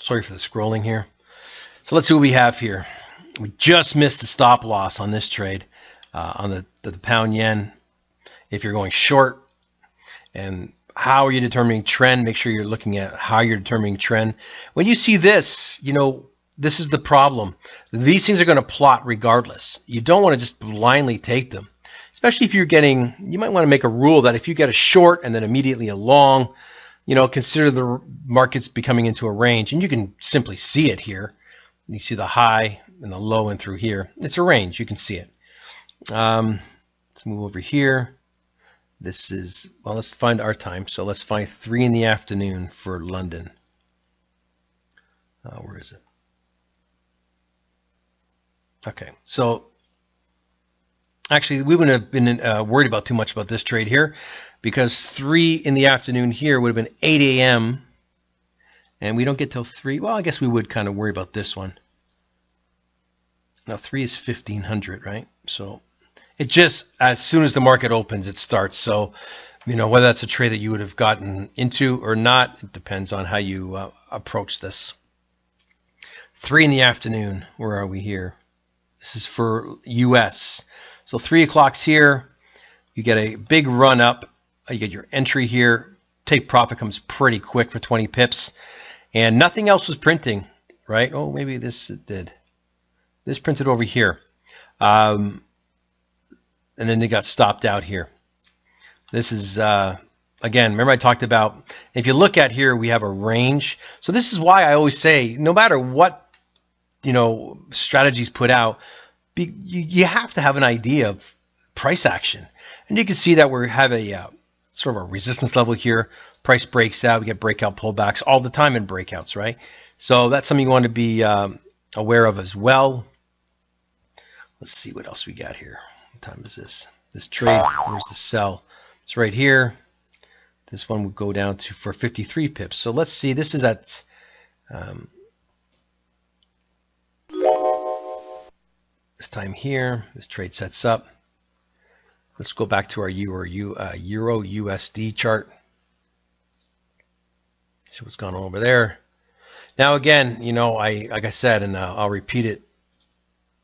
Sorry for the scrolling here. So let's see what we have here. We just missed the stop loss on this trade on the pound yen. If you're going short, and how are you determining trend? Make sure you're looking at how you're determining trend. When you see this, you know, this is the problem. These things are going to plot regardless. You don't want to just blindly take them, especially if you're getting, you might want to make a rule that if you get a short and then immediately a long, you know, consider the market's becoming into a range, and you can simply see it here. You see the high and the low in through here. It's a range. You can see it. Let's move over here. This is, well, let's find our time. So let's find 3 in the afternoon for London. Where is it? Okay, so actually we wouldn't have been worried about too much about this trade here, because 3 in the afternoon here would have been 8 a.m. and we don't get till 3. Well, I guess we would kind of worry about this one. Now 3 is 1500, right? So it just, as soon as the market opens, it starts. So, you know, whether that's a trade that you would have gotten into or not, it depends on how you approach this. 3 in the afternoon, where are we here? This is for US. So 3 o'clock's here. You get a big run up. You get your entry here. Take profit comes pretty quick for 20 pips. And nothing else was printing, right? Oh, maybe this did. This printed over here. And then they got stopped out here. This is, again, remember I talked about, if you look at here, we have a range. So this is why I always say, no matter what, you know, strategies put out, you have to have an idea of price action. And you can see that we have a sort of a resistance level here. Price breaks out. We get breakout pullbacks all the time in breakouts, right? So that's something you want to be aware of as well. Let's see what else we got here. What time is this? This trade, where's the sell? It's right here. This one would go down to for 53 pips. So let's see. This is at this time here. This trade sets up. Let's go back to our Euro USD chart. See what's going on over there. Now again, you know, like I said, and I'll repeat it.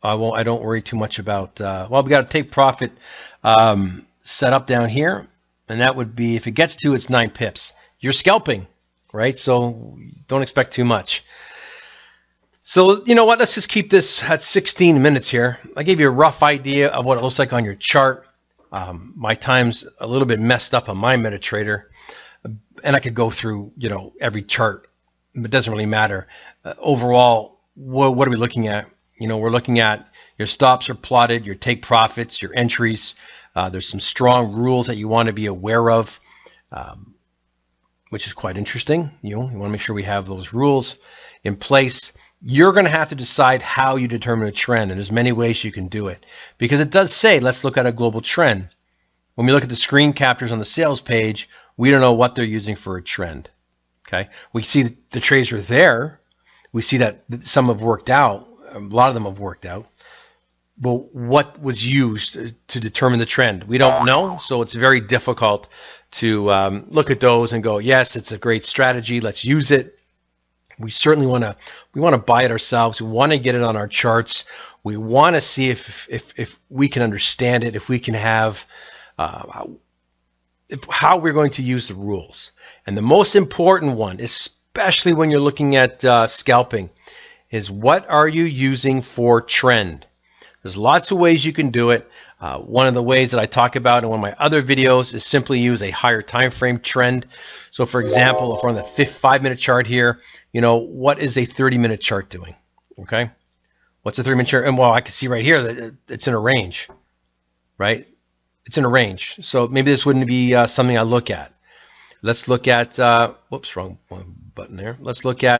I don't worry too much about. Well, we got to take profit set up down here, and that would be, if it gets to, it's 9 pips. You're scalping, right? So don't expect too much. So you know what? Let's just keep this at 16 minutes here. I gave you a rough idea of what it looks like on your chart. My time's a little bit messed up on my MetaTrader, and I could go through, you know, every chart. It doesn't really matter. Overall, what are we looking at? You know, we're looking at your stops are plotted, your take profits, your entries. There's some strong rules that you want to be aware of, which is quite interesting. You know, you want to make sure we have those rules in place. You're going to have to decide how you determine a trend, and there's many ways you can do it, because it does say, let's look at a global trend. When we look at the screen captures on the sales page, we don't know what they're using for a trend. Okay, we see the trades are there. We see that some have worked out. A lot of them have worked out. But what was used to determine the trend? We don't know, so it's very difficult to look at those and go, yes, it's a great strategy, let's use it. We certainly want to buy it ourselves. We want to get it on our charts. We want to see if we can understand it, if we can have how we're going to use the rules. And the most important one, especially when you're looking at scalping, is what are you using for trend? There's lots of ways you can do it. One of the ways that I talk about in one of my other videos is simply use a higher time frame trend. So for example, if we're on the 5-minute chart here, you know, what is a 30-minute chart doing? Okay, what's a 30-minute chart? And well, I can see right here that it's in a range, right? It's in a range. So maybe this wouldn't be something I look at. Let's look at, whoops, wrong button there. Let's look at